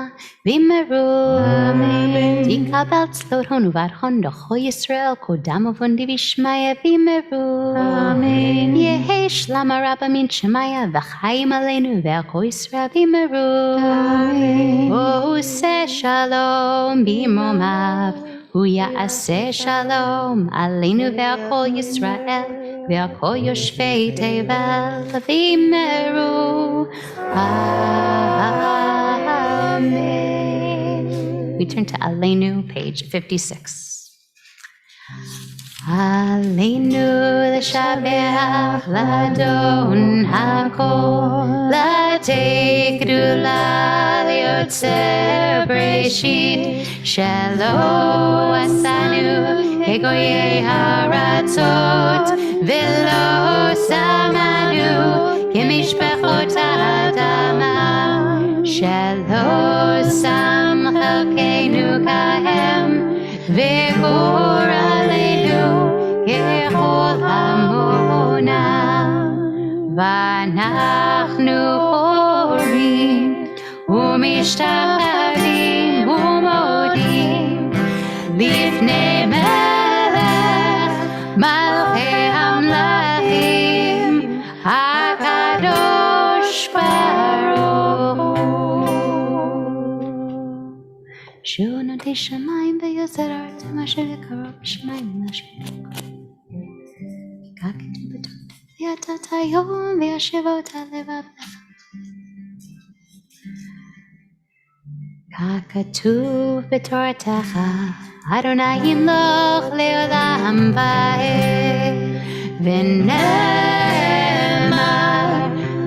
וימרו. תקבל צלות הון וברכון לכל ישראל קודם ובונדי וישמעיה וימרו. יהי שלמה רבה מן שמעיה וחיים עלינו ועל כל ישראל וימרו. ועושה שלום במרומיו, הוא יעשה שלום עלינו ועל כל ישראל ועל כל יושבי תבל וימרו. Amen. We turn to Aleinu, page 56. Aleinu לשבח לאדון הכל, לתת גדולה ליוצר בראשית, שלא עשנו כגויי הארצות, ולא שמנו כמשפחות האדמה, שלא שם חלקנו כהם, וגורלנו ככל המונה, ואנחנו הורים ומשתחווים ומודים לפני מלך מלכי המלכים הקדוש ברוך הוא, שהוא נוטה שמיים ויוצר ארץ, אשר יקרוב בשמיים לשמיים. כך כתוב בתורה, ויתת היום וישב אותה לבבך. כך כתוב בתורתך, אדוני ימלוך לעולם ועד, ונאמר,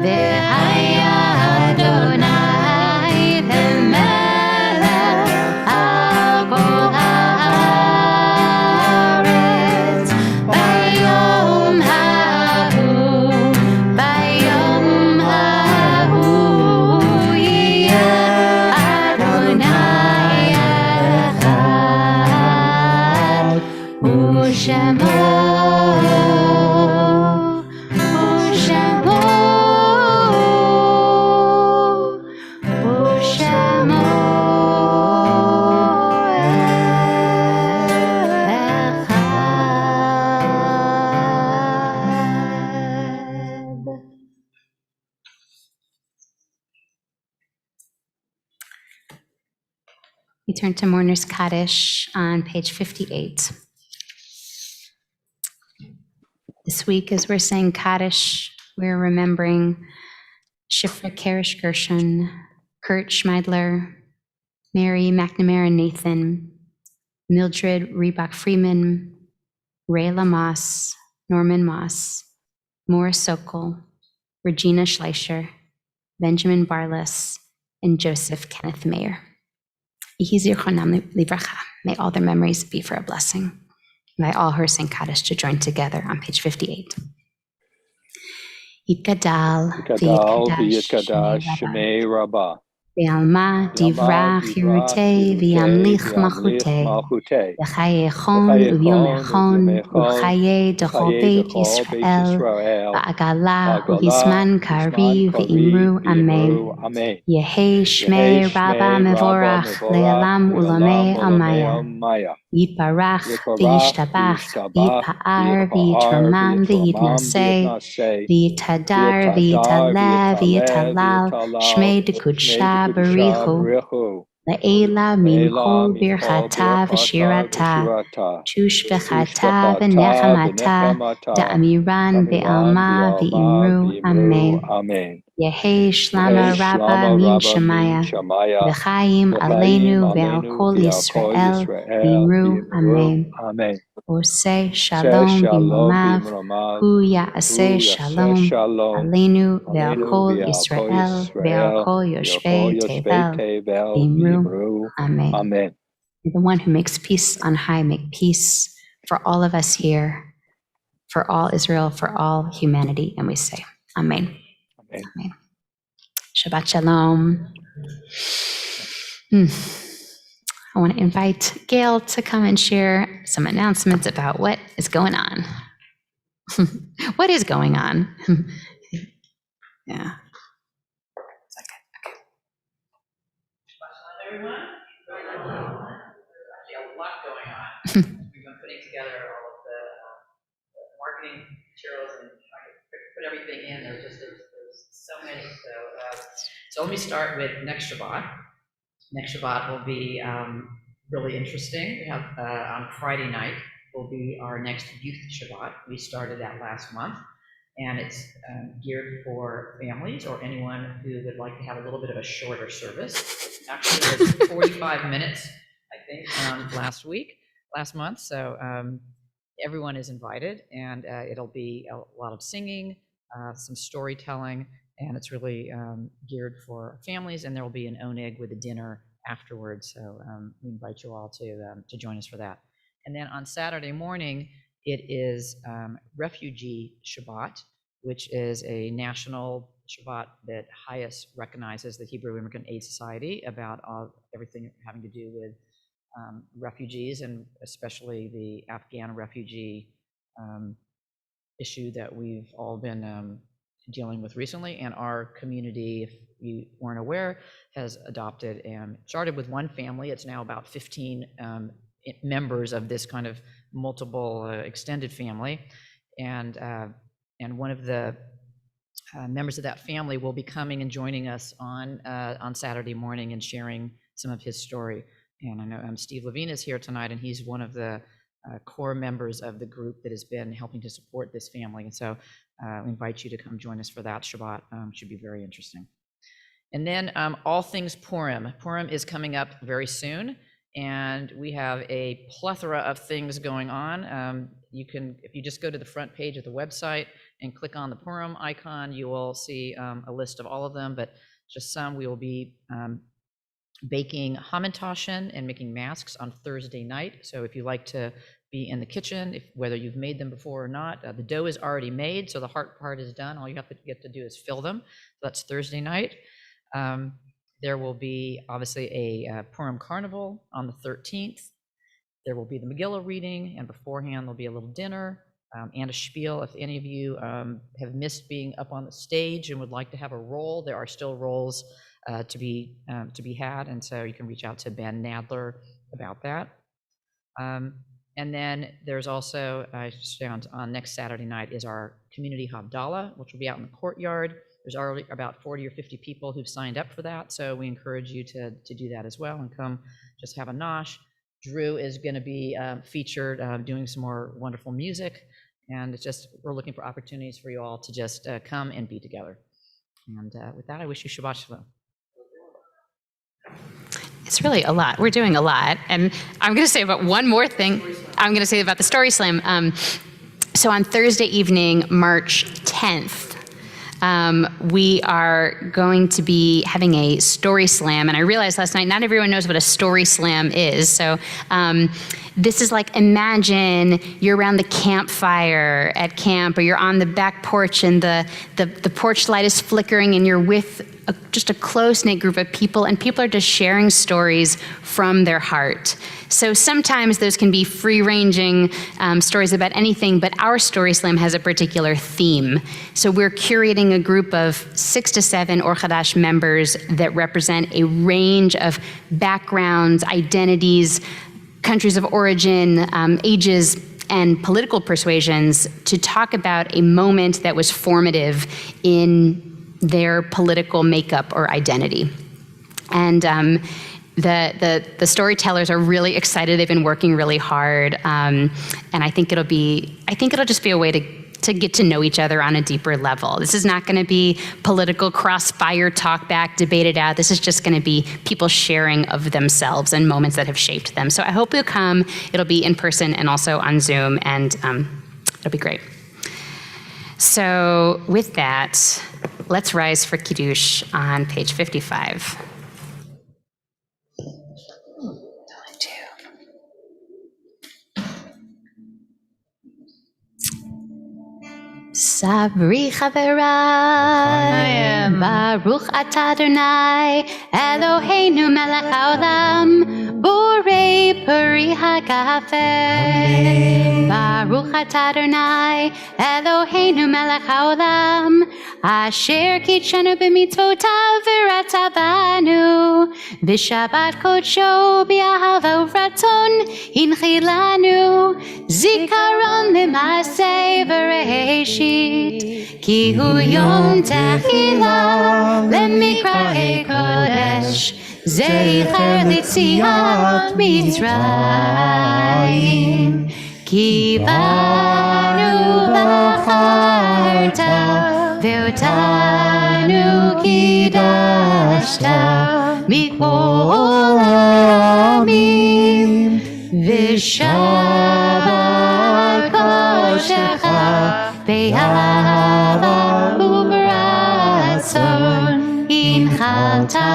והיה אדוני למלך על כל הארץ, ביום ההוא, ביום ההוא יהיה אדוני אחד, ושמו We turn to Mourner's Kaddish on page 58. This week, as we're saying Kaddish, we're remembering Shifra Karish Gershon, Kurt Schmeidler, Mary McNamara Nathan, Mildred Reebok Freeman, Rayla Moss, Norman Moss, Morris Sokol, Regina Schleicher, Benjamin Barlas, and Joseph Kenneth Mayer. Yehi zichronam livracha. May all their memories be for a blessing. Invite all who are saying Kaddish to join together on page 58. Yitgadal Gadal v'yitkadash v'yitkadash shemei shemei rabbah. Be'alma Yama divrach hirute divrach v'yamlich hirute v'yamlich malchute malchute. v'chayechon V'chayechon u'vyomechon u'vyomechon u'chaye dechol v'chaye beit dechol beit Yisrael Yisrael. ba'agala Ba'agala u'hisman u'hisman kari kari v'imru amen. v'imru amen. Yehi Yehi shmei rabba shmei rabba mevorach mevorach le'elam le'olam ulamei olamei amaya. amaya. Yitbarach Yiparach v'yishtabach v'yishtabach v'yitpa'ar v'yitpa'ar v'yitramam v'yitramam v'yitnaseh v'yitnaseh. v'yitadar V'yitadar v'yitaleh v'yitaleh v'yitalal v'yitalal. shmei Shmei dekudsha dekudusha barichu b'richu. le'ela Leila minchol minchol birchata birchata v'shirata v'shirata. tush v'chata Tushbechata v'nechamata v'nechemata. da'amiran Damiran be'alma bi'alma v'imru v'imru. amen. Amen. Yehi shlama Yehi rabba shlama min rabba min shemaya shamaya. v'chaim V'chaim aleinu ve'al aleinu kol v'al kol Yisrael Yisrael v'imru v'imru. amen. Amen. Oseh Say shalom shalom b'mromav, b'mromav. hu ya'aseh Hu yaseh shalom, shalom. aleinu ve'al Aleinu kol v'al kol Yisrael, ve'al Yisrael. kol V'al kol yoshvei yoshvei tevel, tevel v'imru, v'imru. amen. Amen. May the one who makes peace on high make peace for all of us here, for all Israel, for all humanity, and we say, amen. Amen. Amen. Shabbat shalom. I want to invite Gail to come and share some announcements about what is going on. What is going on? Yeah. Everyone. Actually, a lot going on. We've been putting together all of the marketing materials and trying to put everything in. There's so many. So let me start with next Shabbat. Next Shabbat will be really interesting. We have on Friday night will be our next youth Shabbat. We started that last month, and it's geared for families or anyone who would like to have a little bit of a shorter service. Actually, it was 45 minutes, I think, last month. So everyone is invited, and it'll be a lot of singing, some storytelling, and it's really geared for families. And there will be an oneg with a dinner afterwards. So we invite you all to join us for that. And then on Saturday morning, it is Refugee Shabbat, which is a national Shabbat that HIAS recognizes, the Hebrew Immigrant Aid Society, about everything having to do with refugees, and especially the Afghan refugee issue that we've all been dealing with recently. And our community, if you weren't aware, has adopted and started with one family. It's now about 15 members of this kind of multiple extended family. And one of the members of that family will be coming and joining us on Saturday morning and sharing some of his story. And I know Steve Levine is here tonight, and he's one of the core members of the group that has been helping to support this family. And so we invite you to come join us for that Shabbat. Should be very interesting. And then all things Purim. Purim is coming up very soon, and we have a plethora of things going on. You can, if you just go to the front page of the website and click on the Purim icon, you will see a list of all of them, but just some. We will be baking hamantashen and making masks on Thursday night. So if you like to be in the kitchen, whether you've made them before or not, the dough is already made, so the hard part is done. All you have to get to do is fill them. So that's Thursday night. There will be obviously a Purim carnival on the 13th. There will be the Megillah reading, and beforehand there'll be a little dinner and a spiel. If any of you have missed being up on the stage and would like to have a role, there are still roles to be had, and so you can reach out to Ben Nadler about that. And then there's also, I just found on next Saturday night is our community Habdallah, which will be out in the courtyard. There's already about 40 or 50 people who've signed up for that, so we encourage you to do that as well and come just have a nosh. Drew is going to be featured doing some more wonderful music, and it's just, we're looking for opportunities for you all to just come and be together. And with that, I wish you Shabbat Shalom. It's really a lot. We're doing a lot. And I'm going to say about one more thing. I'm going to say about the Story Slam. So on Thursday evening, March 10th, we are going to be having a Story Slam. And I realized last night, not everyone knows what a Story Slam is. So this is like, imagine you're around the campfire at camp, or you're on the back porch and the porch light is flickering and you're with just a close-knit group of people, and people are just sharing stories from their heart. So sometimes those can be free-ranging stories about anything, but our Story Slam has a particular theme. So we're curating a group of 6 to 7 Or Chadash members that represent a range of backgrounds, identities, countries of origin, ages, and political persuasions, to talk about a moment that was formative in their political makeup or identity. And the storytellers are really excited. They've been working really hard, and I think it'll just be a way to get to know each other on a deeper level. This is not going to be political crossfire, talk back, debate it out. This is just going to be people sharing of themselves and moments that have shaped them. So I hope you'll come. It'll be in person and also on Zoom, and it'll be great. So with that, let's rise for Kiddush on page 55. Sabri Chaverai, Baruch Atah Adonai, Eloheinu melech haolam, Borei Peri HaGafen. Baruch Atah Adonai, Eloheinu melech haolam, Asher kitshanu b'mitzvotav v'ratzavanu, v'shabbat kodsho b'ahava uratzon hinchilanu, zikaron l'maaseh v'reishit, ki hu yom techila lemikra'ei kodesh, zecher l'tziat Mitzrayim, ki banu b'charta ve'otanu kidashta mikol ha'amim, v'shabat kodeshecha be'ahava u'b'ratzon hinchaltanu.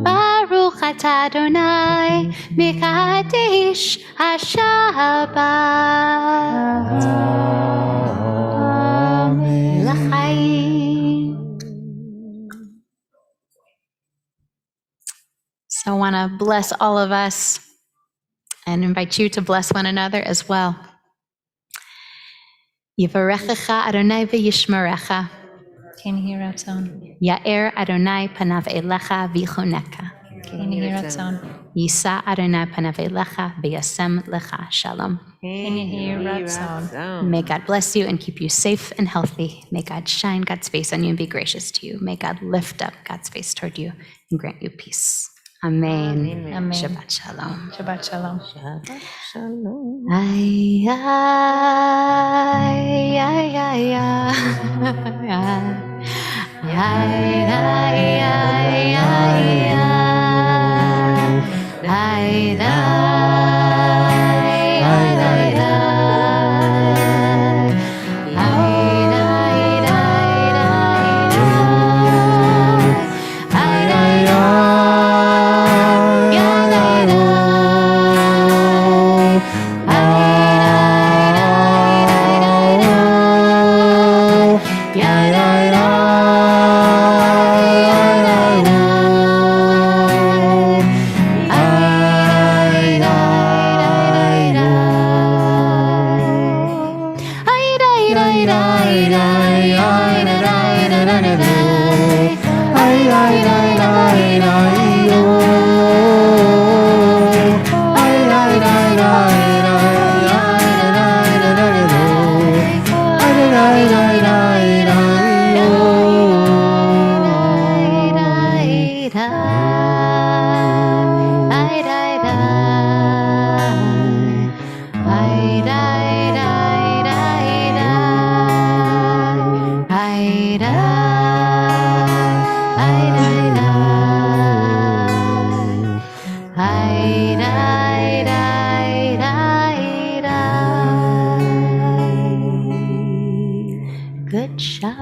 Baruch atah Adonai mekadesh haShabbat. So I want to bless all of us and invite you to bless one another as well. Yivarechecha Adonai v'yishmerecha. Can you hear Ratzon? Ya'er Adonai panav elecha v'yichoneka. Can you hear Ratzon? Yisa Adonai panav elecha v'yasem lecha shalom. Can you hear Ratzon? May God bless you and keep you safe and healthy. May God shine God's face on you and be gracious to you. May God lift up God's face toward you and grant you peace. Amen. Amen. Shabbat shalom. Shabbat shalom. Ay, ay, ay, ay, ay, ay, ay, ay,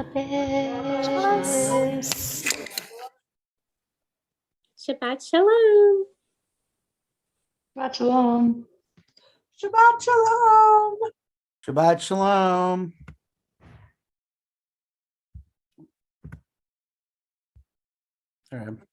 Shabbos. Shabbat shalom. Shabbat shalom. Shabbat shalom. Shabbat shalom. All right.